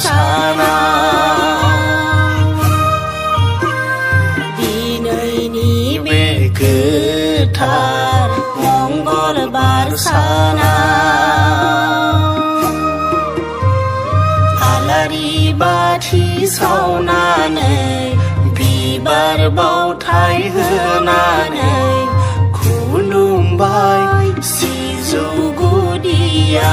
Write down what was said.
सानाव दिनैनि बे गोथार मंगलबार सानाव आलारि बाथि सावनानै बिबार बावथाय होनानै खुलुमबाय सिजौ गुदियाव